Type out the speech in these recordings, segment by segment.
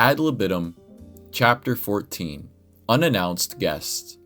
Ad Libitum, Chapter 14, Unannounced Guests.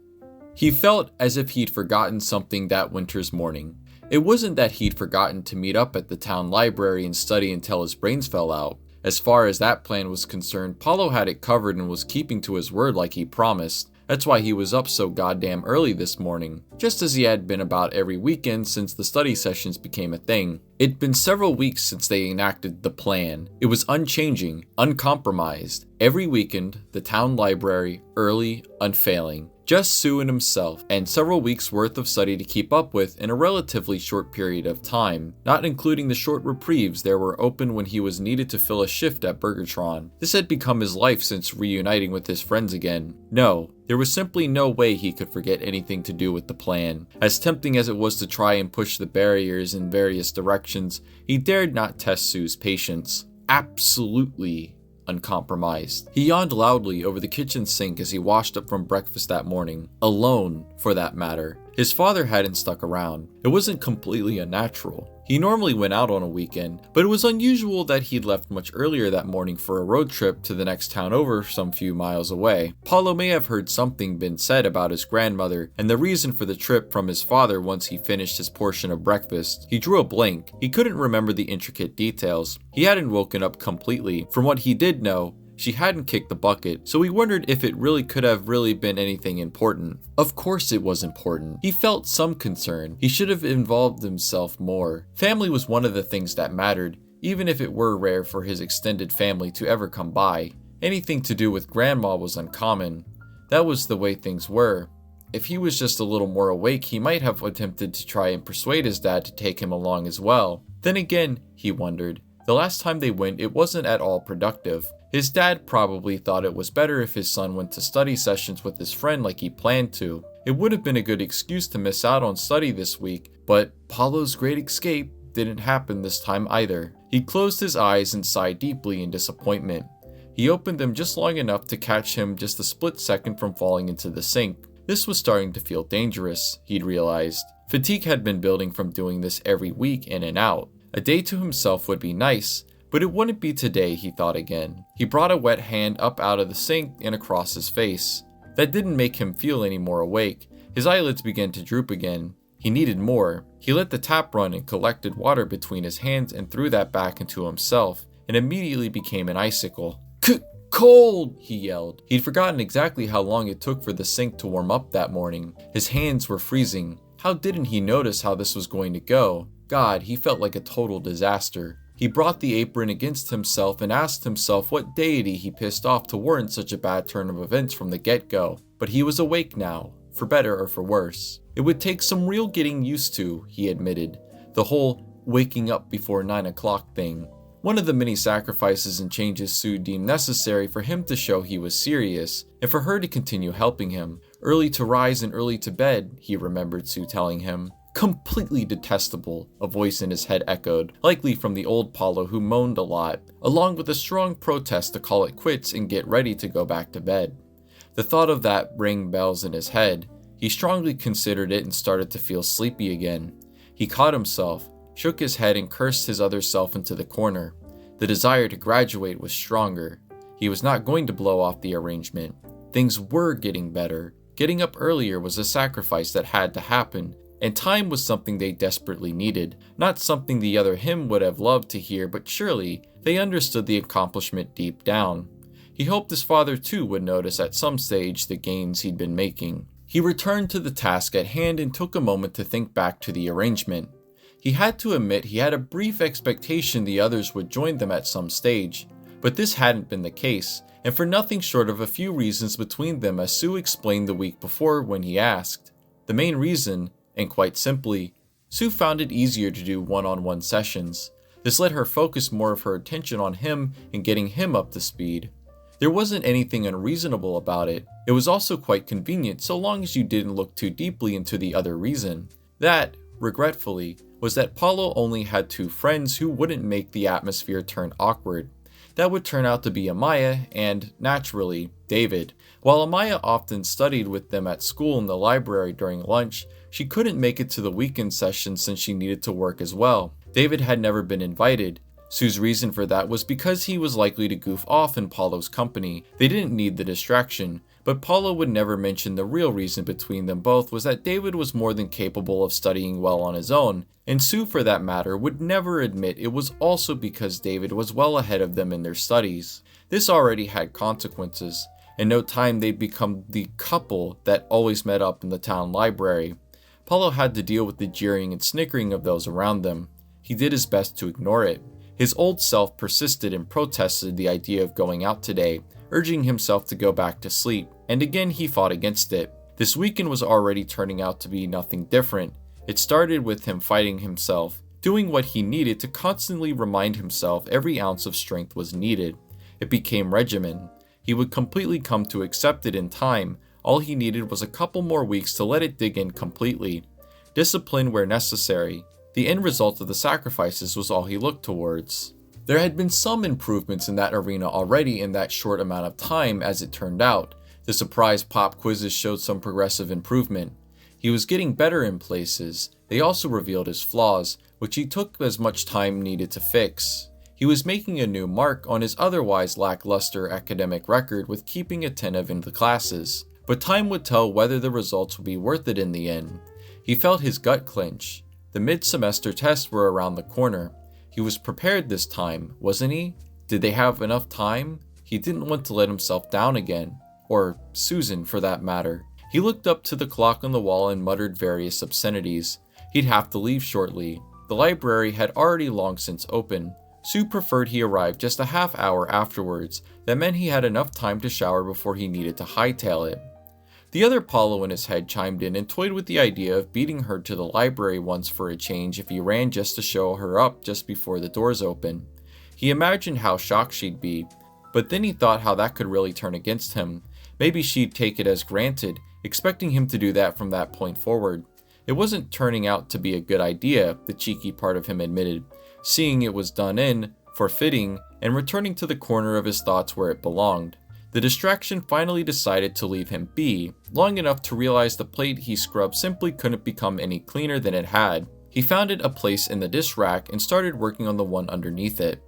He felt as if he'd forgotten something that winter's morning. It wasn't that he'd forgotten to meet up at the town library and study until his brains fell out. As far as that plan was concerned, Paulo had it covered and was keeping to his word like he promised. That's why he was up so goddamn early this morning, just as he had been about every weekend since the study sessions became a thing. It'd been several weeks since they enacted the plan. It was unchanging, uncompromised. Every weekend, the town library, early, unfailing. Just Sue and himself, and several weeks worth of study to keep up with in a relatively short period of time, not including the short reprieves there were open when he was needed to fill a shift at Burgertron. This had become his life since reuniting with his friends again. No, there was simply no way he could forget anything to do with the plan. As tempting as it was to try and push the barriers in various directions, he dared not test Sue's patience. Absolutely uncompromised. He yawned loudly over the kitchen sink as he washed up from breakfast that morning. Alone, for that matter. His father hadn't stuck around. It wasn't completely unnatural. He normally went out on a weekend, but it was unusual that he'd left much earlier that morning for a road trip to the next town over some few miles away. Paulo may have heard something been said about his grandmother and the reason for the trip from his father once he finished his portion of breakfast. He drew a blank. He couldn't remember the intricate details. He hadn't woken up completely. From what he did know, she hadn't kicked the bucket, so he wondered if it really could have been anything important. Of course it was important. He felt some concern. He should have involved himself more. Family was one of the things that mattered, even if it were rare for his extended family to ever come by. Anything to do with grandma was uncommon. That was the way things were. If he was just a little more awake, he might have attempted to try and persuade his dad to take him along as well. Then again, he wondered, the last time they went, it wasn't at all productive. His dad probably thought it was better if his son went to study sessions with his friend like he planned to. It would have been a good excuse to miss out on study this week, but Paulo's great escape didn't happen this time either. He closed his eyes and sighed deeply in disappointment. He opened them just long enough to catch him just a split second from falling into the sink. This was starting to feel dangerous, he'd realized. Fatigue had been building from doing this every week in and out. A day to himself would be nice, but it wouldn't be today, he thought again. He brought a wet hand up out of the sink and across his face. That didn't make him feel any more awake. His eyelids began to droop again. He needed more. He let the tap run and collected water between his hands and threw that back into himself, and immediately became an icicle. Cold! He yelled. He'd forgotten exactly how long it took for the sink to warm up that morning. His hands were freezing. How didn't he notice how this was going to go? God, he felt like a total disaster. He brought the apron against himself and asked himself what deity he pissed off to warrant such a bad turn of events from the get-go. But he was awake now, for better or for worse. It would take some real getting used to, he admitted, the whole waking up before 9 o'clock thing. One of the many sacrifices and changes Sue deemed necessary for him to show he was serious, and for her to continue helping him. Early to rise and early to bed, he remembered Sue telling him. Completely detestable, a voice in his head echoed, likely from the old Paulo who moaned a lot, along with a strong protest to call it quits and get ready to go back to bed. The thought of that rang bells in his head. He strongly considered it and started to feel sleepy again. He caught himself, shook his head and cursed his other self into the corner. The desire to graduate was stronger. He was not going to blow off the arrangement. Things were getting better. Getting up earlier was a sacrifice that had to happen. And time was something they desperately needed, not something the other him would have loved to hear, but surely they understood the accomplishment deep down. He hoped his father too would notice at some stage the gains he'd been making. He returned to the task at hand and took a moment to think back to the arrangement. He had to admit he had a brief expectation the others would join them at some stage, but this hadn't been the case, and for nothing short of a few reasons between them as Sue explained the week before when he asked. The main reason, and quite simply, Sue found it easier to do one-on-one sessions. This let her focus more of her attention on him and getting him up to speed. There wasn't anything unreasonable about it. It was also quite convenient so long as you didn't look too deeply into the other reason. That, regretfully, was that Paulo only had 2 friends who wouldn't make the atmosphere turn awkward. That would turn out to be Amaya and, naturally, David. While Amaya often studied with them at school in the library during lunch, she couldn't make it to the weekend session since she needed to work as well. David had never been invited. Sue's reason for that was because he was likely to goof off in Paulo's company. They didn't need the distraction, but Paulo would never mention the real reason between them both was that David was more than capable of studying well on his own, and Sue, for that matter, would never admit it was also because David was well ahead of them in their studies. This already had consequences. In no time they'd become the couple that always met up in the town library. Paulo had to deal with the jeering and snickering of those around them. He did his best to ignore it. His old self persisted and protested the idea of going out today, urging himself to go back to sleep, and again he fought against it. This weekend was already turning out to be nothing different. It started with him fighting himself, doing what he needed to constantly remind himself every ounce of strength was needed. It became regimen. He would completely come to accept it in time. All he needed was a couple more weeks to let it dig in completely. Discipline where necessary. The end result of the sacrifices was all he looked towards. There had been some improvements in that arena already in that short amount of time, as it turned out. The surprise pop quizzes showed some progressive improvement. He was getting better in places. They also revealed his flaws, which he took as much time needed to fix. He was making a new mark on his otherwise lackluster academic record with keeping attentive in the classes, but time would tell whether the results would be worth it in the end. He felt his gut clench. The mid-semester tests were around the corner. He was prepared this time, wasn't he? Did they have enough time? He didn't want to let himself down again. Or Susan, for that matter. He looked up to the clock on the wall and muttered various obscenities. He'd have to leave shortly. The library had already long since opened. Sue preferred he arrived just a half hour afterwards. That meant he had enough time to shower before he needed to hightail it. The other Paulo in his head chimed in and toyed with the idea of beating her to the library once for a change if he ran just to show her up just before the doors opened. He imagined how shocked she'd be, but then he thought how that could really turn against him. Maybe she'd take it as granted, expecting him to do that from that point forward. It wasn't turning out to be a good idea, the cheeky part of him admitted, seeing it was done in, for fitting, and returning to the corner of his thoughts where it belonged. The distraction finally decided to leave him be, long enough to realize the plate he scrubbed simply couldn't become any cleaner than it had. He found it a place in the dish rack and started working on the one underneath it.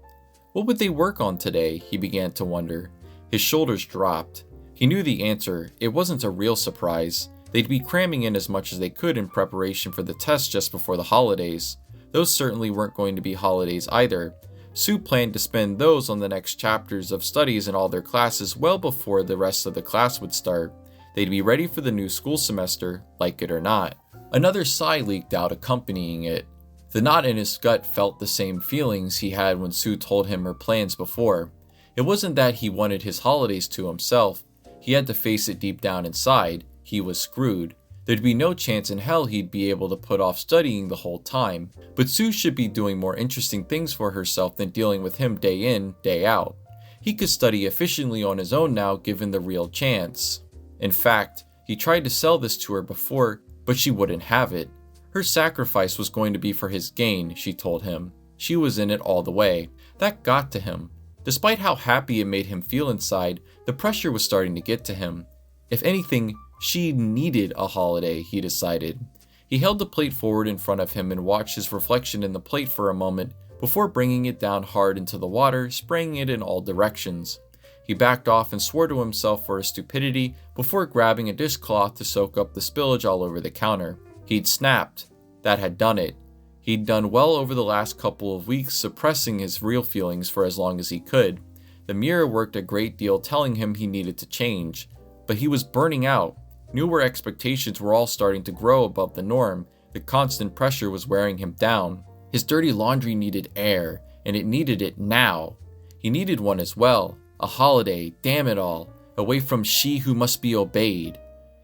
What would they work on today? He began to wonder. His shoulders dropped. He knew the answer. It wasn't a real surprise. They'd be cramming in as much as they could in preparation for the test just before the holidays. Those certainly weren't going to be holidays either. Sue planned to spend those on the next chapters of studies in all their classes well before the rest of the class would start. They'd be ready for the new school semester, like it or not. Another sigh leaked out accompanying it. The knot in his gut felt the same feelings he had when Sue told him her plans before. It wasn't that he wanted his holidays to himself. He had to face it deep down inside. He was screwed. There'd be no chance in hell he'd be able to put off studying the whole time, but Sue should be doing more interesting things for herself than dealing with him day in, day out. He could study efficiently on his own now given the real chance. In fact, he tried to sell this to her before, but she wouldn't have it. Her sacrifice was going to be for his gain, she told him. She was in it all the way. That got to him. Despite how happy it made him feel inside, the pressure was starting to get to him. If anything, she needed a holiday, he decided. He held the plate forward in front of him and watched his reflection in the plate for a moment before bringing it down hard into the water, spraying it in all directions. He backed off and swore to himself for his stupidity before grabbing a dishcloth to soak up the spillage all over the counter. He'd snapped. That had done it. He'd done well over the last couple of weeks suppressing his real feelings for as long as he could. The mirror worked a great deal telling him he needed to change. But he was burning out. Newer expectations were all starting to grow above the norm. The constant pressure was wearing him down. His dirty laundry needed air, and it needed it now. He needed one as well. A holiday, damn it all. Away from she who must be obeyed.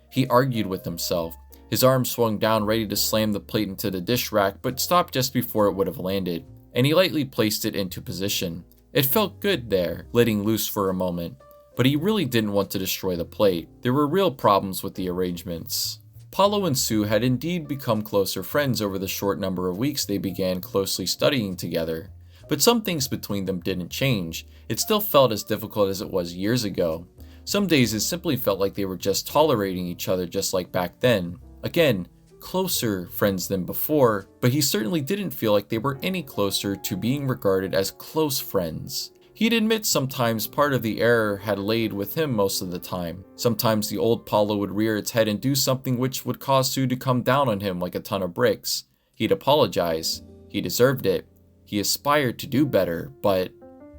He argued with himself. His arm swung down ready to slam the plate into the dish rack, but stopped just before it would have landed, and he lightly placed it into position. It felt good there, letting loose for a moment. But he really didn't want to destroy the plate. There were real problems with the arrangements. Paulo and Sue had indeed become closer friends over the short number of weeks they began closely studying together. But some things between them didn't change. It still felt as difficult as it was years ago. Some days it simply felt like they were just tolerating each other just like back then. Again, closer friends than before, but he certainly didn't feel like they were any closer to being regarded as close friends. He'd admit sometimes part of the error had laid with him most of the time. Sometimes the old Paulo would rear its head and do something which would cause Sue to come down on him like a ton of bricks. He'd apologize. He deserved it. He aspired to do better, but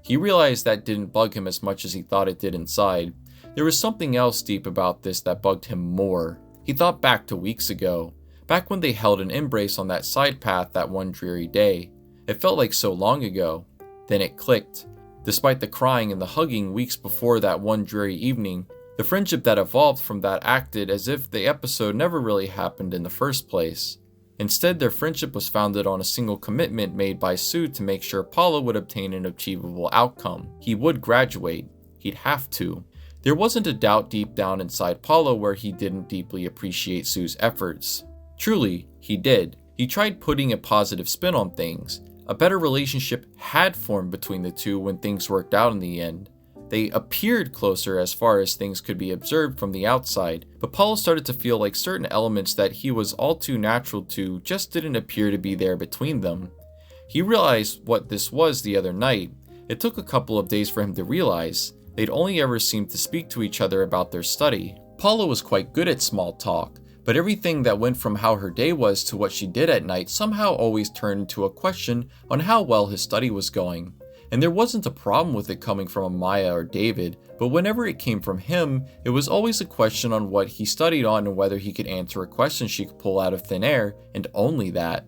he realized that didn't bug him as much as he thought it did inside. There was something else deep about this that bugged him more. He thought back to weeks ago, back when they held an embrace on that side path that one dreary day. It felt like so long ago. Then it clicked. Despite the crying and the hugging weeks before that one dreary evening, the friendship that evolved from that acted as if the episode never really happened in the first place. Instead, their friendship was founded on a single commitment made by Sue to make sure Paulo would obtain an achievable outcome. He would graduate. He'd have to. There wasn't a doubt deep down inside Paulo where he didn't deeply appreciate Sue's efforts. Truly, he did. He tried putting a positive spin on things. A better relationship had formed between the two when things worked out in the end. They appeared closer as far as things could be observed from the outside, but Paulo started to feel like certain elements that he was all too natural to just didn't appear to be there between them. He realized what this was the other night. It took a couple of days for him to realize. They'd only ever seemed to speak to each other about their study. Paulo was quite good at small talk, but everything that went from how her day was to what she did at night somehow always turned into a question on how well his study was going. And there wasn't a problem with it coming from Amaya or David, but whenever it came from him, it was always a question on what he studied on and whether he could answer a question she could pull out of thin air, and only that.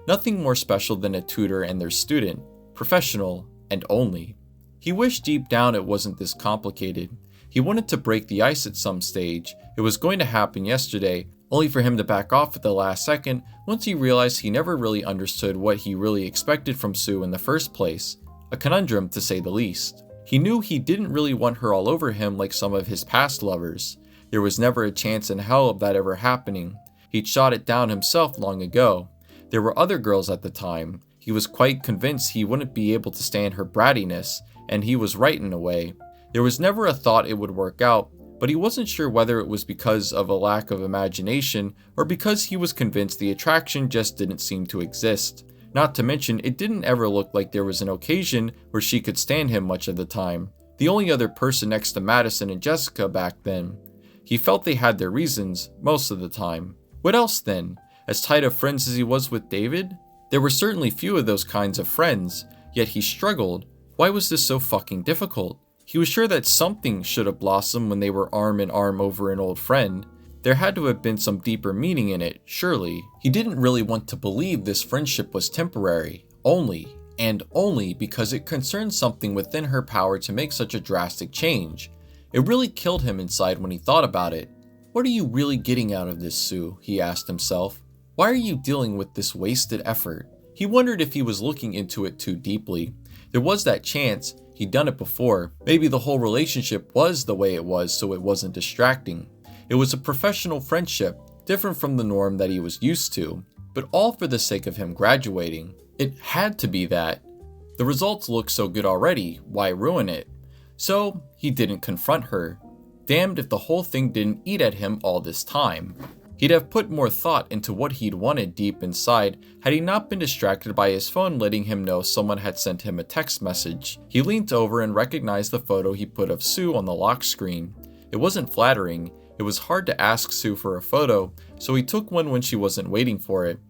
Nothing more special than a tutor and their student. Professional, and only. He wished deep down it wasn't this complicated. He wanted to break the ice at some stage. It was going to happen yesterday, only for him to back off at the last second once he realized he never really understood what he really expected from Sue in the first place. A conundrum, to say the least. He knew he didn't really want her all over him like some of his past lovers. There was never a chance in hell of that ever happening. He'd shot it down himself long ago. There were other girls at the time. He was quite convinced he wouldn't be able to stand her brattiness, and he was right in a way. There was never a thought it would work out, but he wasn't sure whether it was because of a lack of imagination or because he was convinced the attraction just didn't seem to exist. Not to mention, it didn't ever look like there was an occasion where she could stand him much of the time. The only other person next to Madison and Jessica back then. He felt they had their reasons, most of the time. What else then? As tight of friends as he was with David? There were certainly few of those kinds of friends, yet he struggled. Why was this so fucking difficult? He was sure that something should have blossomed when they were arm in arm over an old friend. There had to have been some deeper meaning in it, surely. He didn't really want to believe this friendship was temporary, only because it concerned something within her power to make such a drastic change. It really killed him inside when he thought about it. What are you really getting out of this, Sue? He asked himself. Why are you dealing with this wasted effort? He wondered if he was looking into it too deeply. There was that chance. He'd done it before. Maybe the whole relationship was the way it was so it wasn't distracting. It was a professional friendship, different from the norm that he was used to, but all for the sake of him graduating. It had to be that. The results looked so good already, why ruin it? So, he didn't confront her. Damned if the whole thing didn't eat at him all this time. He'd have put more thought into what he'd wanted deep inside had he not been distracted by his phone letting him know someone had sent him a text message. He leaned over and recognized the photo he put of Sue on the lock screen. It wasn't flattering. It was hard to ask Sue for a photo, so he took one when she wasn't waiting for it.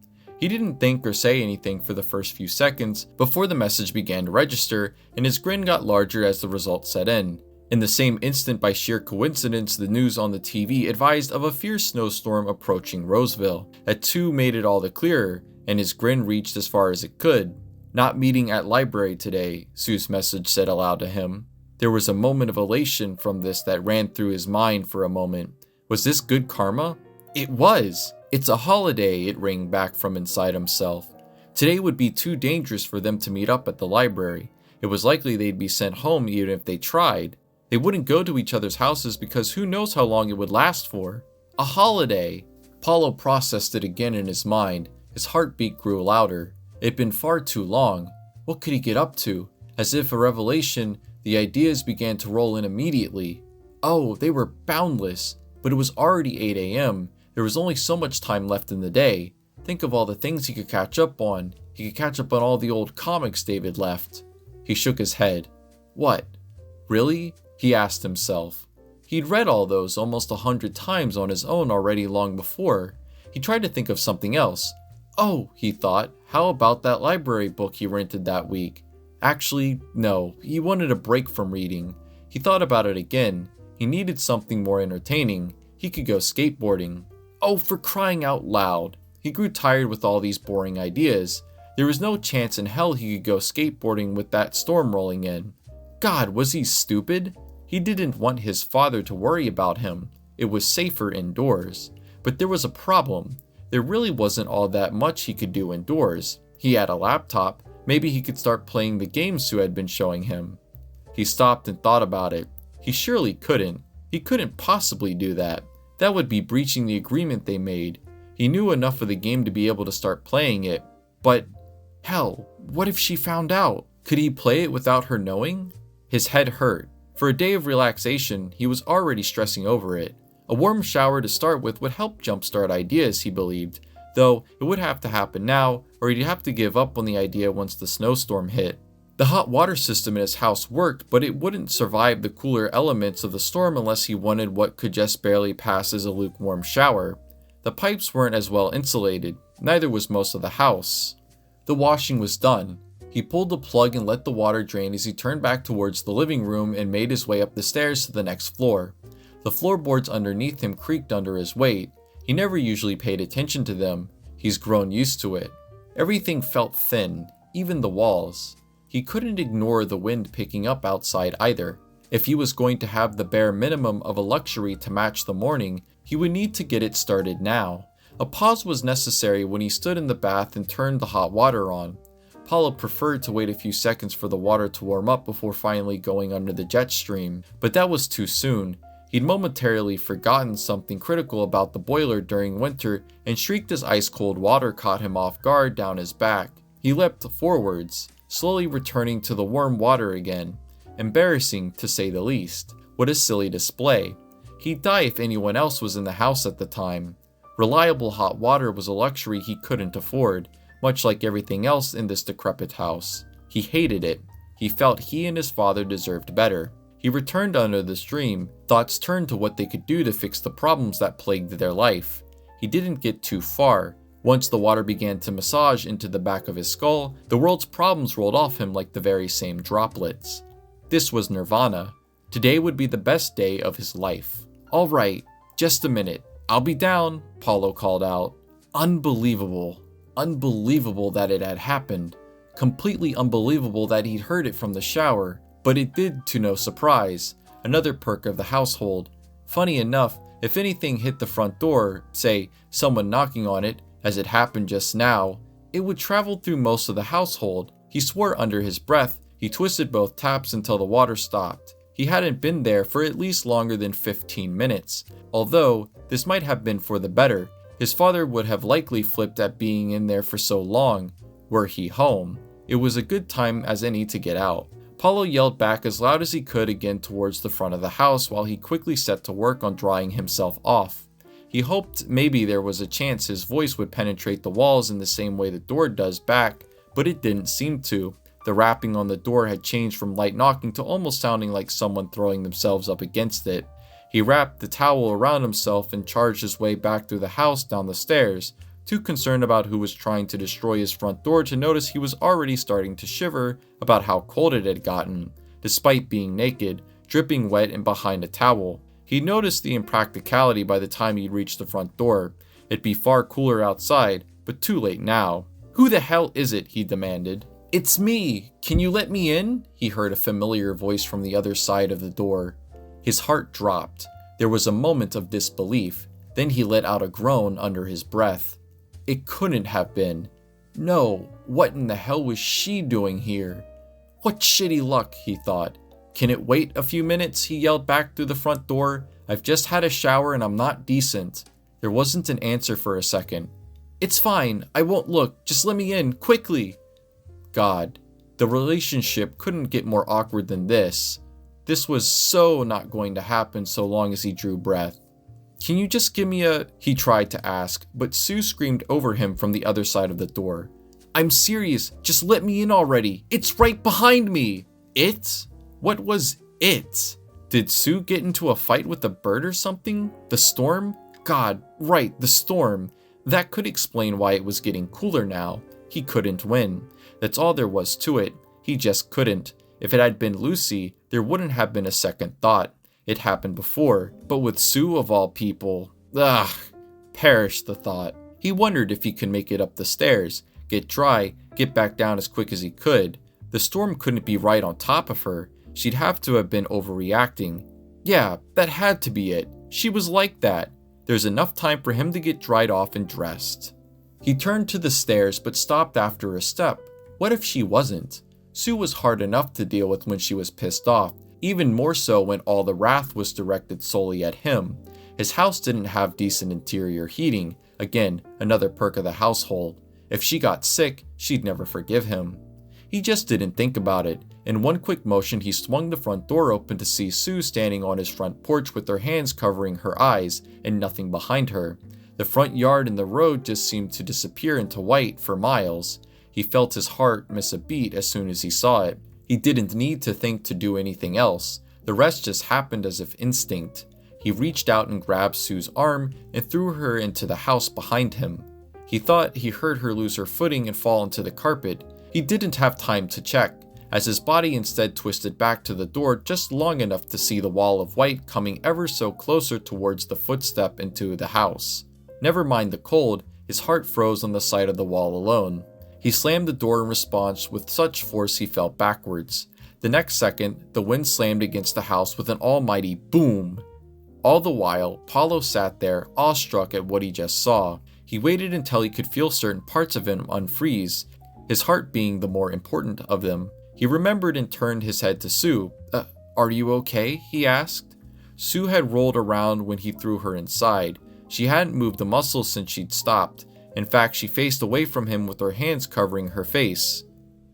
He didn't think or say anything for the first few seconds before the message began to register, and his grin got larger as the result set in. In the same instant, by sheer coincidence, the news on the TV advised of a fierce snowstorm approaching Roseville. At 2 made it all the clearer, and his grin reached as far as it could. Not meeting at library today, Sue's message said aloud to him. There was a moment of elation from this that ran through his mind for a moment. Was this good karma? It was! It's a holiday, it rang back from inside himself. Today would be too dangerous for them to meet up at the library. It was likely they'd be sent home even if they tried. They wouldn't go to each other's houses because who knows how long it would last for. A holiday! Paulo processed it again in his mind. His heartbeat grew louder. It'd been far too long. What could he get up to? As if a revelation, the ideas began to roll in immediately. Oh, they were boundless. But it was already 8 a.m. There was only so much time left in the day. Think of all the things he could catch up on. He could catch up on all the old comics David left. He shook his head. What? Really? He asked himself. He'd read all those almost 100 times on his own already long before. He tried to think of something else. Oh, he thought, how about that library book he rented that week? Actually, no, he wanted a break from reading. He thought about it again. He needed something more entertaining. He could go skateboarding. Oh, for crying out loud. He grew tired with all these boring ideas. There was no chance in hell he could go skateboarding with that storm rolling in. God, was he stupid? He didn't want his father to worry about him. It was safer indoors. But there was a problem. There really wasn't all that much he could do indoors. He had a laptop. Maybe he could start playing the games Sue had been showing him. He stopped and thought about it. He surely couldn't. He couldn't possibly do that. That would be breaching the agreement they made. He knew enough of the game to be able to start playing it. But, hell, what if she found out? Could he play it without her knowing? His head hurt. For a day of relaxation, he was already stressing over it. A warm shower to start with would help jumpstart ideas, he believed, though it would have to happen now, or he'd have to give up on the idea once the snowstorm hit. The hot water system in his house worked, but it wouldn't survive the cooler elements of the storm unless he wanted what could just barely pass as a lukewarm shower. The pipes weren't as well insulated, neither was most of the house. The washing was done. He pulled the plug and let the water drain as he turned back towards the living room and made his way up the stairs to the next floor. The floorboards underneath him creaked under his weight. He never usually paid attention to them. He's grown used to it. Everything felt thin, even the walls. He couldn't ignore the wind picking up outside either. If he was going to have the bare minimum of a luxury to match the morning, he would need to get it started now. A pause was necessary when he stood in the bath and turned the hot water on. Paulo preferred to wait a few seconds for the water to warm up before finally going under the jet stream, but that was too soon. He'd momentarily forgotten something critical about the boiler during winter, and shrieked as ice-cold water caught him off guard down his back. He leapt forwards, slowly returning to the warm water again. Embarrassing, to say the least. What a silly display. He'd die if anyone else was in the house at the time. Reliable hot water was a luxury he couldn't afford, much like everything else in this decrepit house. He hated it. He felt he and his father deserved better. He returned under the stream. Thoughts turned to what they could do to fix the problems that plagued their life. He didn't get too far. Once the water began to massage into the back of his skull, the world's problems rolled off him like the very same droplets. This was nirvana. Today would be the best day of his life. All right, just a minute. I'll be down, Paulo called out. Unbelievable. Unbelievable that it had happened. Completely unbelievable that he'd heard it from the shower. But it did to no surprise. Another perk of the household. Funny enough, if anything hit the front door, say, someone knocking on it, as it happened just now, it would travel through most of the household. He swore under his breath. He twisted both taps until the water stopped. He hadn't been there for at least longer than 15 minutes. Although, this might have been for the better. His father would have likely flipped at being in there for so long. Were he home, it was a good time as any to get out. Paulo yelled back as loud as he could again towards the front of the house while he quickly set to work on drying himself off. He hoped maybe there was a chance his voice would penetrate the walls in the same way the door does back, but it didn't seem to. The rapping on the door had changed from light knocking to almost sounding like someone throwing themselves up against it. He wrapped the towel around himself and charged his way back through the house down the stairs, too concerned about who was trying to destroy his front door to notice he was already starting to shiver about how cold it had gotten, despite being naked, dripping wet and behind a towel. He noticed the impracticality by the time he reached the front door. It'd be far cooler outside, but too late now. "Who the hell is it?" he demanded. "It's me! Can you let me in?" He heard a familiar voice from the other side of the door. His heart dropped. There was a moment of disbelief. Then he let out a groan under his breath. It couldn't have been. No, what in the hell was she doing here? What shitty luck, he thought. Can it wait a few minutes? He yelled back through the front door. I've just had a shower and I'm not decent. There wasn't an answer for a second. It's fine, I won't look, just let me in, quickly. God, the relationship couldn't get more awkward than this. This was so not going to happen so long as he drew breath. Can you just give me a... He tried to ask, but Sue screamed over him from the other side of the door. I'm serious, just let me in already. It's right behind me. It? What was it? Did Sue get into a fight with a bird or something? The storm? God, right, the storm. That could explain why it was getting cooler now. He couldn't win. That's all there was to it. He just couldn't. If it had been Lucy, there wouldn't have been a second thought. It happened before, but with Sue of all people, perish the thought. He wondered if he could make it up the stairs, get dry, get back down as quick as he could. The storm couldn't be right on top of her. She'd have to have been overreacting. Yeah, that had to be it. She was like that. There's enough time for him to get dried off and dressed. He turned to the stairs but stopped after a step. What if she wasn't? Sue was hard enough to deal with when she was pissed off, even more so when all the wrath was directed solely at him. His house didn't have decent interior heating, again, another perk of the household. If she got sick, she'd never forgive him. He just didn't think about it. In one quick motion, he swung the front door open to see Sue standing on his front porch with her hands covering her eyes and nothing behind her. The front yard and the road just seemed to disappear into white for miles. He felt his heart miss a beat as soon as he saw it. He didn't need to think to do anything else. The rest just happened as if instinct. He reached out and grabbed Sue's arm and threw her into the house behind him. He thought he heard her lose her footing and fall into the carpet. He didn't have time to check, as his body instead twisted back to the door just long enough to see the wall of white coming ever so closer towards the footstep into the house. Never mind the cold, his heart froze on the side of the wall alone. He slammed the door in response with such force he fell backwards. The next second, the wind slammed against the house with an almighty boom. All the while, Paulo sat there, awestruck at what he just saw. He waited until he could feel certain parts of him unfreeze, his heart being the more important of them. He remembered and turned his head to Sue. Are you okay?" he asked. Sue had rolled around when he threw her inside. She hadn't moved a muscle since she'd stopped. In fact, she faced away from him with her hands covering her face.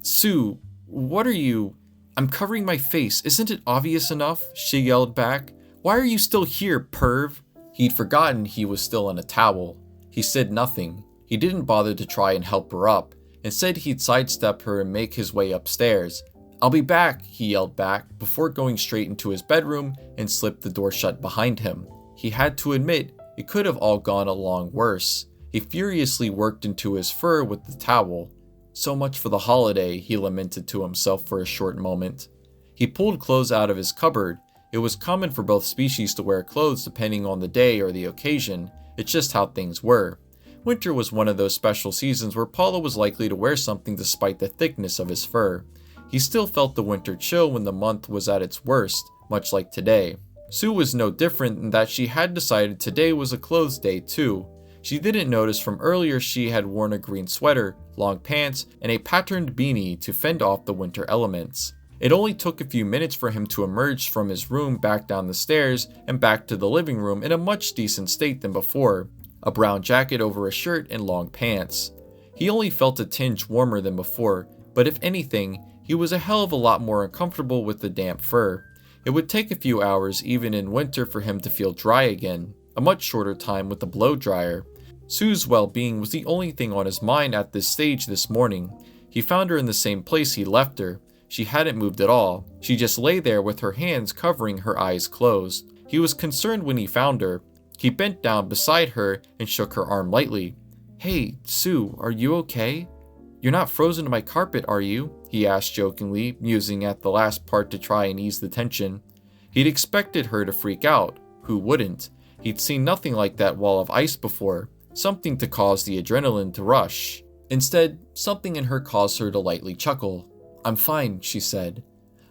"Sue, what are you..." "I'm covering my face, isn't it obvious enough?" she yelled back. "Why are you still here, perv?" He'd forgotten he was still on a towel. He said nothing. He didn't bother to try and help her up. Instead, he'd sidestep her and make his way upstairs. "I'll be back," he yelled back, before going straight into his bedroom and slipped the door shut behind him. He had to admit, it could have all gone along worse. He furiously worked into his fur with the towel. So much for the holiday, he lamented to himself for a short moment. He pulled clothes out of his cupboard. It was common for both species to wear clothes depending on the day or the occasion. It's just how things were. Winter was one of those special seasons where Paulo was likely to wear something despite the thickness of his fur. He still felt the winter chill when the month was at its worst, much like today. Sue was no different in that she had decided today was a clothes day too. She didn't notice from earlier she had worn a green sweater, long pants, and a patterned beanie to fend off the winter elements. It only took a few minutes for him to emerge from his room back down the stairs and back to the living room in a much decent state than before. A brown jacket over a shirt and long pants. He only felt a tinge warmer than before, but if anything, he was a hell of a lot more uncomfortable with the damp fur. It would take a few hours even in winter for him to feel dry again, a much shorter time with the blow dryer. Sue's well-being was the only thing on his mind at this stage this morning. He found her in the same place he left her. She hadn't moved at all. She just lay there with her hands covering her eyes closed. He was concerned when he found her. He bent down beside her and shook her arm lightly. "Hey, Sue, are you okay? You're not frozen to my carpet, are you?" he asked jokingly, musing at the last part to try and ease the tension. He'd expected her to freak out. Who wouldn't? He'd seen nothing like that wall of ice before, something to cause the adrenaline to rush. Instead, something in her caused her to lightly chuckle. "I'm fine," she said.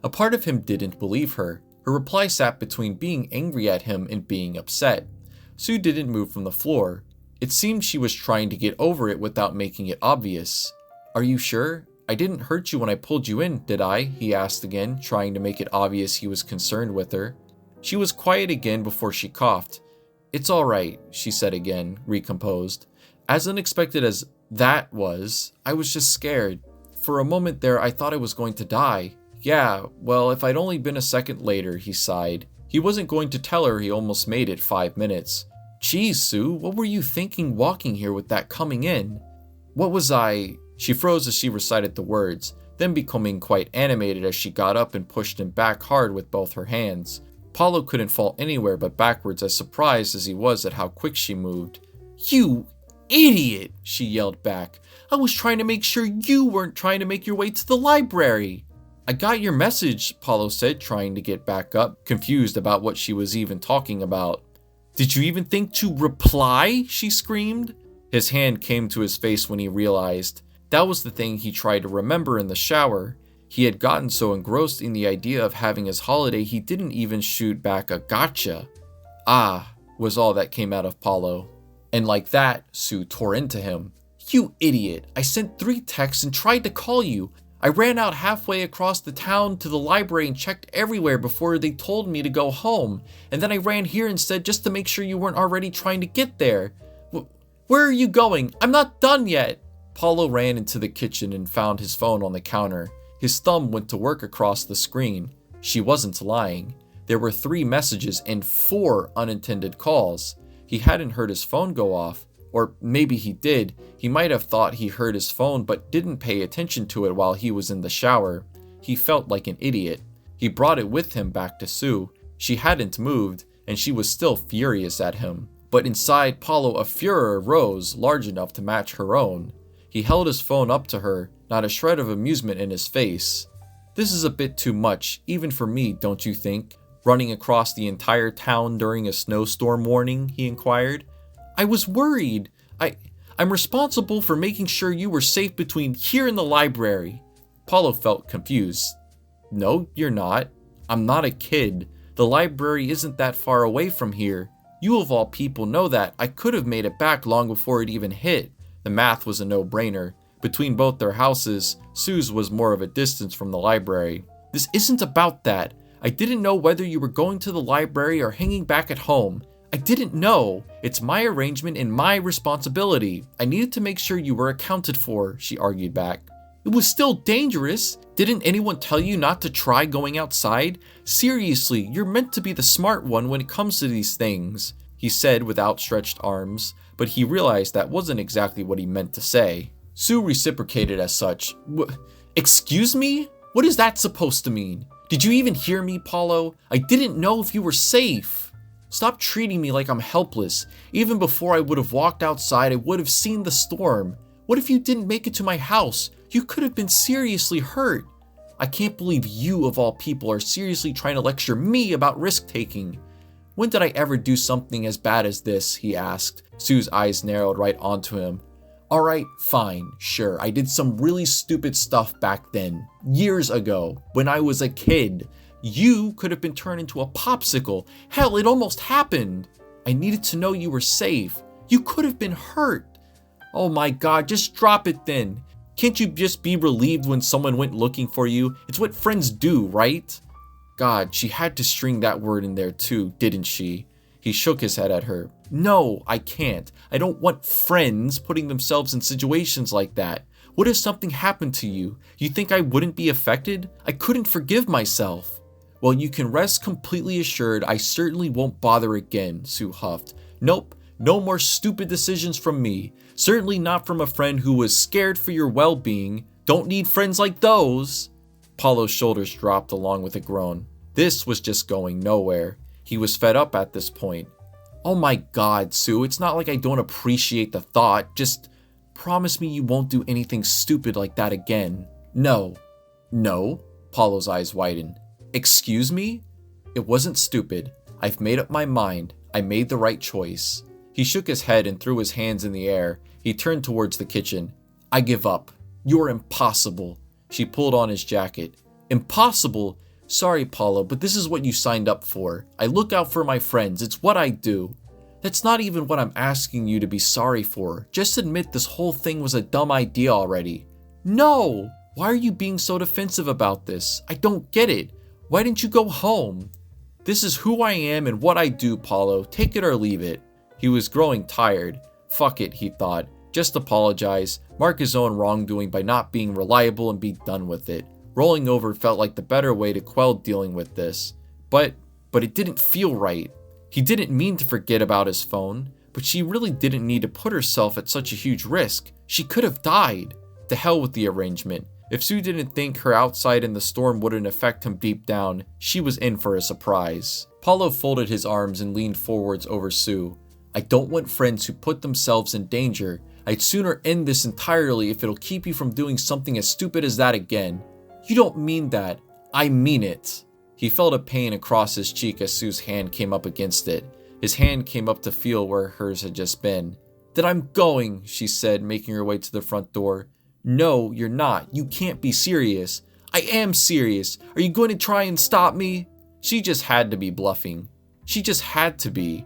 A part of him didn't believe her. Her reply sat between being angry at him and being upset. Sue didn't move from the floor. It seemed she was trying to get over it without making it obvious. "Are you sure? I didn't hurt you when I pulled you in, did I?" he asked again, trying to make it obvious he was concerned with her. She was quiet again before she coughed. "It's all right," she said again, recomposed. "As unexpected as that was, I was just scared. For a moment there, I thought I was going to die." "Yeah, well, if I'd only been a second later," he sighed. He wasn't going to tell her he almost made it 5 minutes. Geez, Sue, what were you thinking walking here with that coming in? What was I? She froze as she recited the words, then becoming quite animated as she got up and pushed him back hard with both her hands. Paulo couldn't fall anywhere but backwards, as surprised as he was at how quick she moved. You idiot, she yelled back. I was trying to make sure you weren't trying to make your way to the library. I got your message, Paulo said, trying to get back up, confused about what she was even talking about. Did you even think to reply? She screamed. His hand came to his face when he realized that was the thing he tried to remember in the shower. He had gotten so engrossed in the idea of having his holiday he didn't even shoot back a gotcha. Ah, was all that came out of Paulo. And like that, Sue tore into him. You idiot, I sent 3 texts and tried to call you. I ran out halfway across the town to the library and checked everywhere before they told me to go home. And then I ran here instead just to make sure you weren't already trying to get there. Where are you going? I'm not done yet. Paulo ran into the kitchen and found his phone on the counter. His thumb went to work across the screen. She wasn't lying. There were 3 messages and 4 unintended calls. He hadn't heard his phone go off. Or maybe he did. He might have thought he heard his phone but didn't pay attention to it while he was in the shower. He felt like an idiot. He brought it with him back to Sue. She hadn't moved, and she was still furious at him. But inside Paulo a furor rose large enough to match her own. He held his phone up to her, not a shred of amusement in his face. This is a bit too much, even for me, don't you think? Running across the entire town during a snowstorm warning, he inquired. I was worried. I'm responsible for making sure you were safe between here and the library. Paulo felt confused. No, you're not. I'm not a kid. The library isn't that far away from here. You of all people know that. I could have made it back long before it even hit. The math was a no-brainer. Between both their houses, Sue's was more of a distance from the library. This isn't about that. I didn't know whether you were going to the library or hanging back at home. I didn't know. It's my arrangement and my responsibility. I needed to make sure you were accounted for, she argued back. It was still dangerous. Didn't anyone tell you not to try going outside? Seriously, you're meant to be the smart one when it comes to these things, he said with outstretched arms, but he realized that wasn't exactly what he meant to say. Sue reciprocated as such. Excuse me? What is that supposed to mean? Did you even hear me, Paulo? I didn't know if you were safe. Stop treating me like I'm helpless. Even before I would have walked outside, I would have seen the storm. What if you didn't make it to my house? You could have been seriously hurt. I can't believe you, of all people, are seriously trying to lecture me about risk-taking. When did I ever do something as bad as this? He asked. Sue's eyes narrowed right onto him. Alright, fine, sure, I did some really stupid stuff back then, years ago, when I was a kid. You could have been turned into a popsicle. Hell, it almost happened. I needed to know you were safe. You could have been hurt. Oh my God, just drop it then. Can't you just be relieved when someone went looking for you? It's what friends do, right? God, she had to string that word in there too, didn't she? He shook his head at her. No, I can't. I don't want friends putting themselves in situations like that. What if something happened to you? You think I wouldn't be affected? I couldn't forgive myself. Well, you can rest completely assured I certainly won't bother again, Sue huffed. Nope, no more stupid decisions from me. Certainly not from a friend who was scared for your well-being. Don't need friends like those. Paulo's shoulders dropped along with a groan. This was just going nowhere. He was fed up at this point. Oh my God, Sue, it's not like I don't appreciate the thought. Just promise me you won't do anything stupid like that again. No. No? Paulo's eyes widened. Excuse me? It wasn't stupid. I've made up my mind. I made the right choice. He shook his head and threw his hands in the air. He turned towards the kitchen. I give up. You're impossible. She pulled on his jacket. Impossible? Sorry, Paulo, but this is what you signed up for. I look out for my friends. It's what I do. That's not even what I'm asking you to be sorry for. Just admit this whole thing was a dumb idea already. No! Why are you being so defensive about this? I don't get it. Why didn't you go home? This is who I am and what I do, Paulo. Take it or leave it. He was growing tired. Fuck it, he thought. Just apologize, mark his own wrongdoing by not being reliable and be done with it. Rolling over felt like the better way to quell dealing with this. But it didn't feel right. He didn't mean to forget about his phone, but she really didn't need to put herself at such a huge risk. She could have died. To hell with the arrangement. If Sue didn't think her outside in the storm wouldn't affect him deep down, she was in for a surprise. Paulo folded his arms and leaned forwards over Sue. I don't want friends who put themselves in danger. I'd sooner end this entirely if it'll keep you from doing something as stupid as that again. You don't mean that. I mean it. He felt a pain across his cheek as Sue's hand came up against it. His hand came up to feel where hers had just been. Then I'm going, she said, making her way to the front door. No, you're not. You can't be serious. I am serious. Are you going to try and stop me? She just had to be bluffing. She just had to be.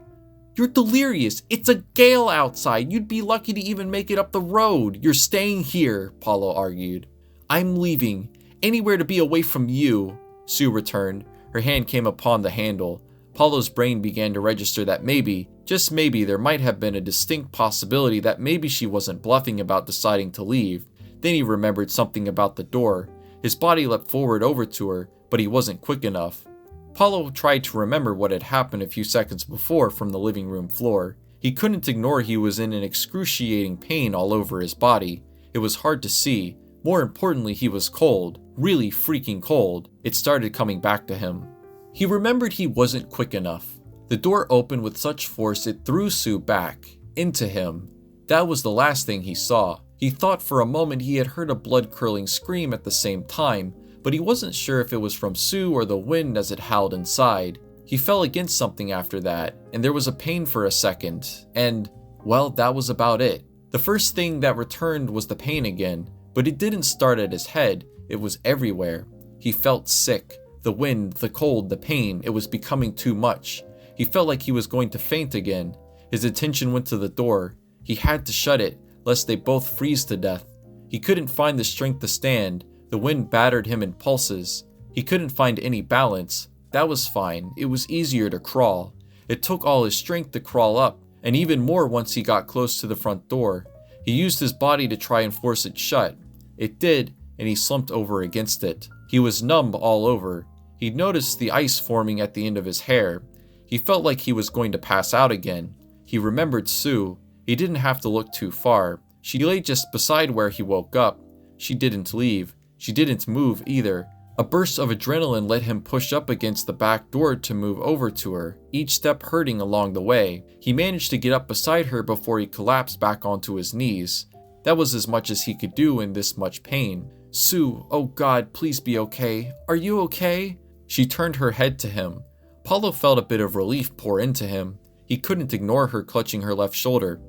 You're delirious. It's a gale outside. You'd be lucky to even make it up the road. You're staying here, Paulo argued. I'm leaving. Anywhere to be away from you, Sue returned. Her hand came upon the handle. Paulo's brain began to register that maybe, just maybe, there might have been a distinct possibility that maybe she wasn't bluffing about deciding to leave. Then he remembered something about the door. His body leapt forward over to her, but he wasn't quick enough. Paulo tried to remember what had happened a few seconds before from the living room floor. He couldn't ignore he was in an excruciating pain all over his body. It was hard to see. More importantly, he was cold. Really freaking cold. It started coming back to him. He remembered he wasn't quick enough. The door opened with such force it threw Sue back, into him. That was the last thing he saw. He thought for a moment he had heard a blood-curdling scream at the same time, but he wasn't sure if it was from Sue or the wind as it howled inside. He fell against something after that, and there was a pain for a second, and, well, that was about it. The first thing that returned was the pain again, but it didn't start at his head, it was everywhere. He felt sick. The wind, the cold, the pain, it was becoming too much. He felt like he was going to faint again. His attention went to the door. He had to shut it, lest they both freeze to death. He couldn't find the strength to stand. The wind battered him in pulses. He couldn't find any balance. That was fine. It was easier to crawl. It took all his strength to crawl up, and even more once he got close to the front door. He used his body to try and force it shut. It did, and he slumped over against it. He was numb all over. He'd noticed the ice forming at the end of his hair. He felt like he was going to pass out again. He remembered Sue. He didn't have to look too far. She lay just beside where he woke up. She didn't leave. She didn't move either. A burst of adrenaline let him push up against the back door to move over to her, each step hurting along the way. He managed to get up beside her before he collapsed back onto his knees. That was as much as he could do in this much pain. Sue, oh God, please be okay. Are you okay? She turned her head to him. Paulo felt a bit of relief pour into him. He couldn't ignore her clutching her left shoulder.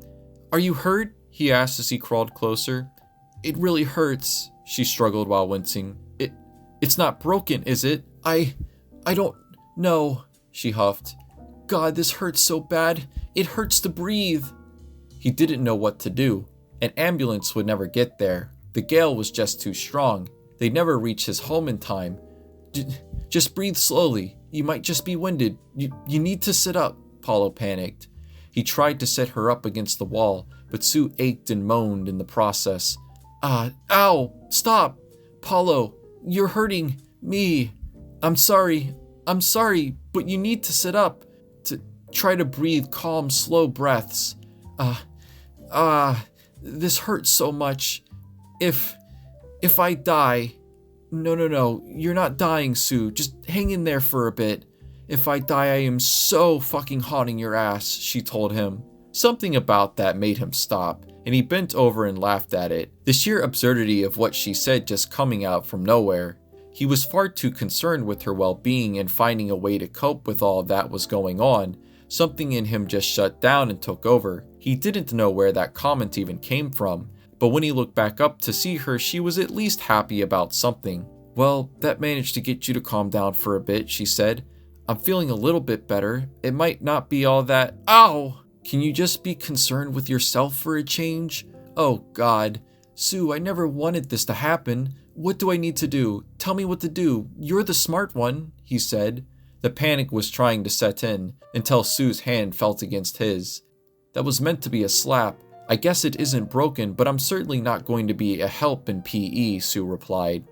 Are you hurt? He asked as he crawled closer. It really hurts, she struggled while wincing. It's not broken, is it? I don't know, she huffed. God, this hurts so bad. It hurts to breathe. He didn't know what to do. An ambulance would never get there. The gale was just too strong. They'd never reach his home in time. Just breathe slowly. You might just be winded. You need to sit up, Paulo panicked. He tried to set her up against the wall, but Sue ached and moaned in the process. Ow, stop. Paulo, you're hurting me. I'm sorry, but you need to sit up. To try to breathe calm, slow breaths. This hurts so much. If I die... No, you're not dying, Sue. Just hang in there for a bit. If I die, I am so fucking haunting your ass, she told him. Something about that made him stop, and he bent over and laughed at it. The sheer absurdity of what she said just coming out from nowhere. He was far too concerned with her well-being and finding a way to cope with all that was going on. Something in him just shut down and took over. He didn't know where that comment even came from. But when he looked back up to see her, she was at least happy about something. Well, that managed to get you to calm down for a bit, she said. I'm feeling a little bit better. It might not be all that... Ow! Can you just be concerned with yourself for a change? Oh, God. Sue, I never wanted this to happen. What do I need to do? Tell me what to do. You're the smart one, he said. The panic was trying to set in until Sue's hand felt against his. That was meant to be a slap. I guess it isn't broken, but I'm certainly not going to be a help in PE, Sue replied.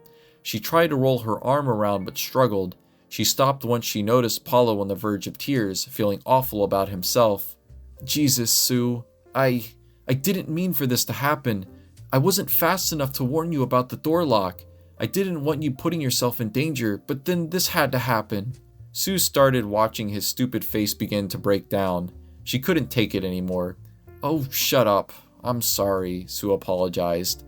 She tried to roll her arm around but struggled. She stopped once she noticed Paulo on the verge of tears, feeling awful about himself. Jesus, Sue, I didn't mean for this to happen. I wasn't fast enough to warn you about the door lock. I didn't want you putting yourself in danger, but then this had to happen. Sue started watching his stupid face begin to break down. She couldn't take it anymore. Oh, shut up. I'm sorry, Sue apologized.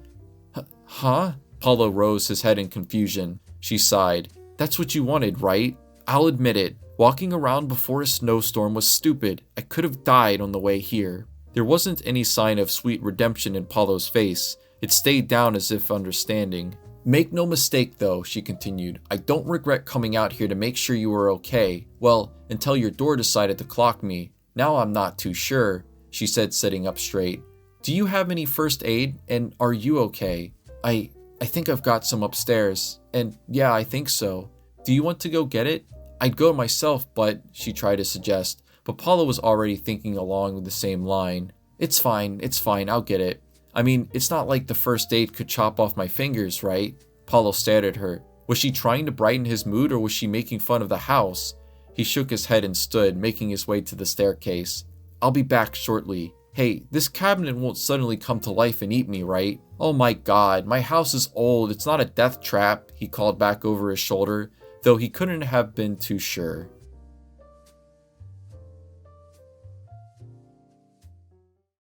Huh? Paulo rose his head in confusion. She sighed. That's what you wanted, right? I'll admit it. Walking around before a snowstorm was stupid. I could have died on the way here. There wasn't any sign of sweet redemption in Paulo's face. It stayed down as if understanding. Make no mistake though, she continued. I don't regret coming out here to make sure you were okay. Well, until your door decided to clock me. Now I'm not too sure, she said, sitting up straight. Do you have any first aid? And are you okay? I think I've got some upstairs. And yeah, I think so. Do you want to go get it? I'd go myself, but, she tried to suggest. But Paulo was already thinking along the same line. It's fine, I'll get it. I mean, it's not like the first aid could chop off my fingers, right? Paulo stared at her. Was she trying to brighten his mood or was she making fun of the house? He shook his head and stood, making his way to the staircase. I'll be back shortly. Hey, this cabinet won't suddenly come to life and eat me, right? Oh my god, my house is old, it's not a death trap, he called back over his shoulder, though he couldn't have been too sure.